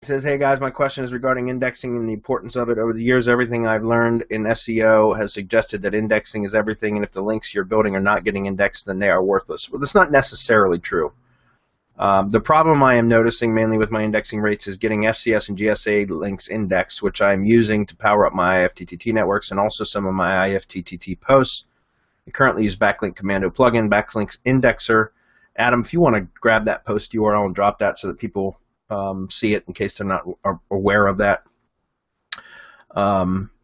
Says, hey guys, my question is regarding indexing and the importance of it. Over the years, everything I've learned in SEO has suggested that indexing is everything, and if the links you're building are not getting indexed, then they are worthless. Well, that's not necessarily true. The problem I am noticing mainly with my indexing rates is getting FCS and GSA links indexed, which I'm using to power up my IFTTT networks and also some of my IFTTT posts. I currently use Backlink Commando plugin, Backlinks Indexer. Adam, if you want to grab that post URL and drop that so that people see it in case they're not aware of that.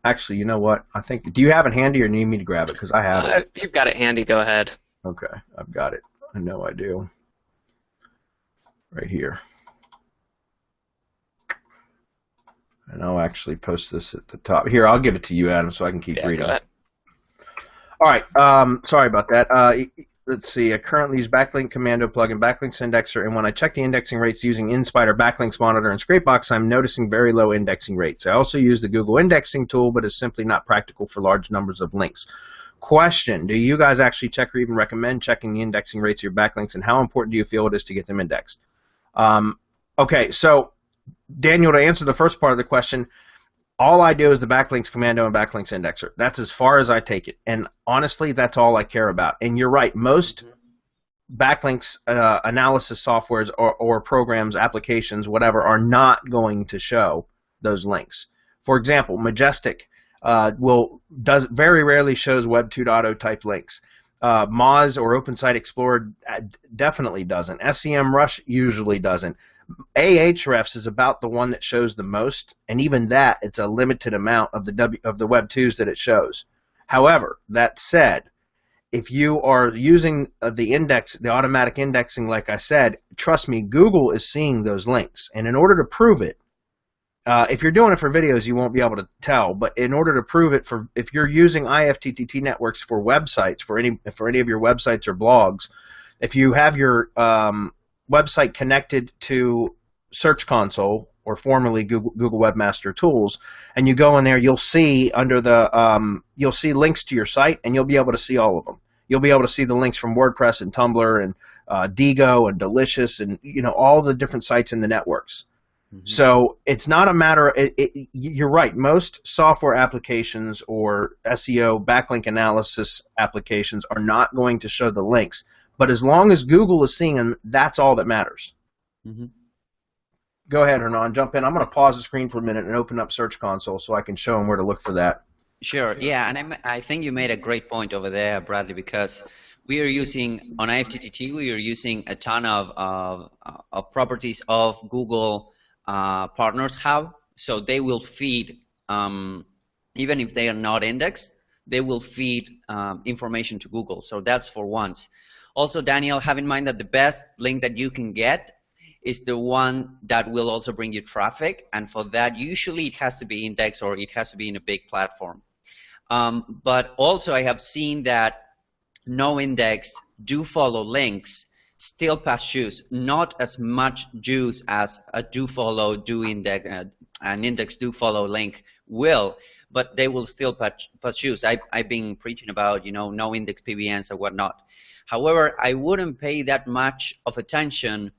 Actually, you know what? I think. Do you have it handy, or need me to grab it? Because I have it. If you've got it handy, go ahead. Okay, I've got it. I know I do. Right here. And I'll actually post this at the top. Here, I'll give it to you, Adam, so I can keep reading. Go ahead. All right. Sorry about that. Let's see. I currently use Backlink Commando plugin, Backlinks Indexer, and when I check the indexing rates using InSpider, Backlinks Monitor, and Scrapebox, I'm noticing very low indexing rates. I also use the Google indexing tool, but it's simply not practical for large numbers of links. Question: do you guys actually check or even recommend checking the indexing rates of your backlinks, and how important do you feel it is to get them indexed? Okay, so Daniel, to answer the first part of the question, all I do is the Backlinks Commando and Backlinks Indexer. That's as far as I take it. And honestly, that's all I care about. And you're right, most backlinks analysis softwares or programs, applications, whatever, are not going to show those links. For example, Majestic very rarely shows Web 2.0 type links. Moz or Open Site Explorer definitely doesn't. SEMrush usually doesn't. Ahrefs is about the one that shows the most, and even that, it's a limited amount of the Web 2s that it shows. However, that said, if you are using the automatic indexing, like I said, trust me, Google is seeing those links, and in order to prove it, if you're doing it for videos, you won't be able to tell. But in order to prove it, if you're using IFTTT networks for websites, for any of your websites or blogs, if you have your website connected to Search Console, or formerly Google Webmaster Tools, and you go in there, you'll see under the you'll see links to your site, and you'll be able to see all of them. You'll be able to see the links from WordPress and Tumblr and Digo and Delicious and all the different sites in the networks. So it's not a matter. You're right. Most software applications or SEO backlink analysis applications are not going to show the links. But as long as Google is seeing them, that's all that matters. Go ahead, Hernan. Jump in. I'm going to pause the screen for a minute and open up Search Console so I can show them where to look for that. Sure. Yeah, and I think you made a great point over there, Bradley, because we are using on IFTTT, we are using a ton of properties of Google Partners Hub, so they will feed, even if they are not indexed, they will feed information to Google. So that's for once. Also, Daniel, have in mind that the best link that you can get is the one that will also bring you traffic, and for that, usually it has to be indexed or it has to be in a big platform. But also, I have seen that no index, do follow links still pass juice, not as much juice as a do follow, do index, an index do follow link will, but they will still pass juice. I've been preaching about, no index PBNs or whatnot. However, I wouldn't pay that much of attention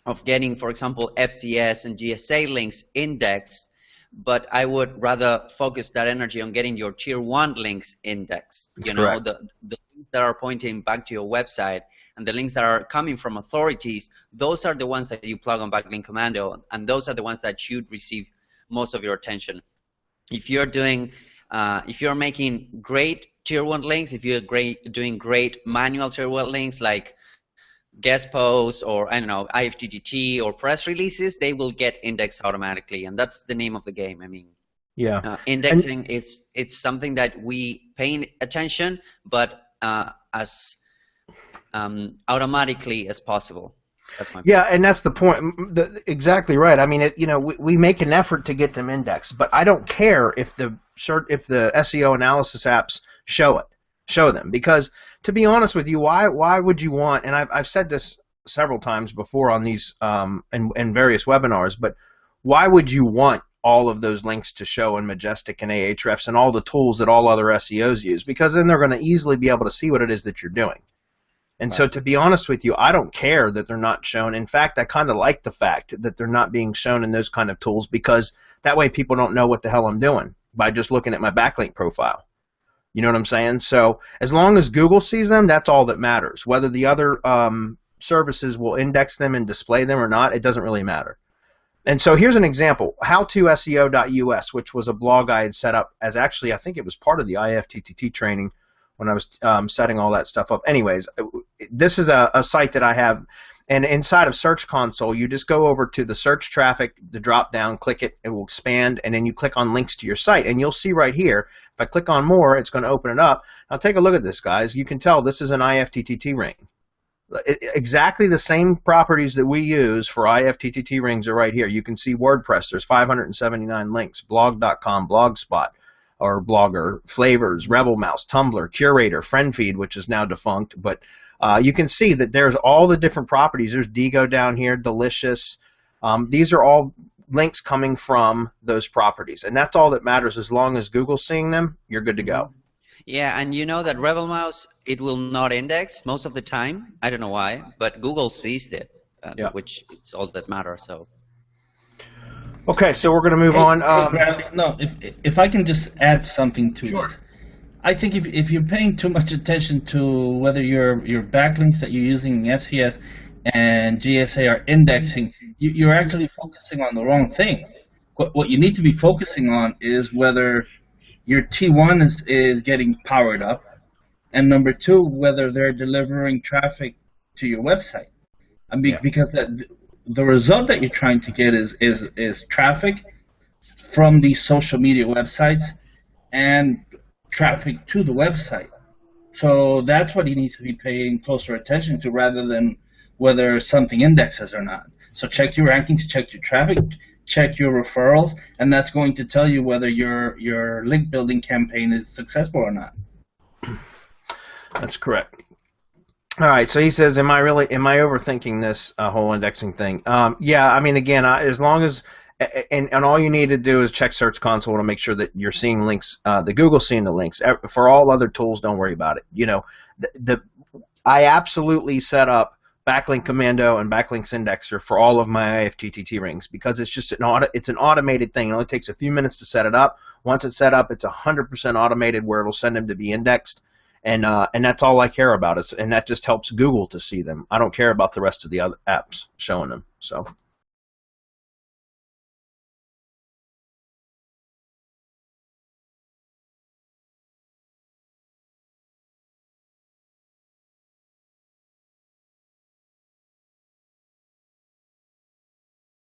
of getting, for example, FCS and GSA links indexed, but I would rather focus that energy on getting your tier 1 links indexed. The links that are pointing back to your website and the links that are coming from authorities, those are the ones that you plug on Backlink Commando, and those are the ones that should receive most of your attention. If you're doing, if you're making great tier 1 links, if you're doing great manual tier 1 links like guest posts or IFTTT or press releases, they will get indexed automatically, and that's the name of the game. Indexing it's something that we pay attention, but as automatically as possible. That's my point. Yeah, and that's the point. Exactly right. I mean, we make an effort to get them indexed, but I don't care if the SEO analysis apps show them, because to be honest with you, why would you want? And I've said this several times before on these in various webinars, but why would you want all of those links to show in Majestic and Ahrefs and all the tools that all other SEOs use? Because then they're going to easily be able to see what it is that you're doing. And so, Right. to be honest with you, I don't care that they're not shown. In fact, I kind of like the fact that they're not being shown in those kind of tools, because that way people don't know what the hell I'm doing by just looking at my backlink profile. You know what I'm saying? So as long as Google sees them, that's all that matters. Whether the other services will index them and display them or not, it doesn't really matter. And so here's an example: howtoseo.us, which was a blog I had set up as, actually, I think it was part of the IFTTT training when I was setting all that stuff up. Anyways, this is a site that I have, and inside of Search Console, you just go over to the search traffic, the drop down, click it, it will expand, and then you click on links to your site, and you'll see right here, if I click on more, it's going to open it up. Now take a look at this, guys. You can tell this is an IFTTT ring. Exactly the same properties that we use for IFTTT rings are right here. You can see WordPress, there's 579 links, blog.com, Blogspot, or Blogger, Flavors, Rebel Mouse, Tumblr, Curator, FriendFeed, which is now defunct, but you can see that there's all the different properties. There's Digo down here, Delicious. These are all links coming from those properties, and that's all that matters. As long as Google's seeing them, you're good to go. Yeah, and you know that Rebel Mouse, it will not index most of the time. I don't know why, but Google sees it, Yeah. which is all that matters. So. Okay, so we're going to move Hey, on. hey, Bradley, no, if I can just add something to Sure. this. I think if you're paying too much attention to whether your backlinks that you're using in FCS and GSA are indexing, you're actually focusing on the wrong thing. What you need to be focusing on is whether your T1 is getting powered up, and number two, whether they're delivering traffic to your website. I mean, Yeah. because the result that you're trying to get is traffic from these social media websites and traffic to the website. So that's what he needs to be paying closer attention to, rather than whether something indexes or not. So check your rankings, check your traffic, check your referrals, and that's going to tell you whether your link building campaign is successful or not. That's correct. All right, so he says, am I overthinking this whole indexing thing? Yeah, I mean, again, as long as, and all you need to do is check Search Console to make sure that you're seeing links, the Google's seeing the links. For all other tools, don't worry about it. You know, I absolutely set up Backlink Commando and Backlinks Indexer for all of my IFTTT rings, because it's just it's an automated thing. It only takes a few minutes to set it up. Once it's set up, it's 100% automated, where it'll send them to be indexed. And that's all I care about, and that just helps Google to see them. I don't care about the rest of the other apps showing them. So.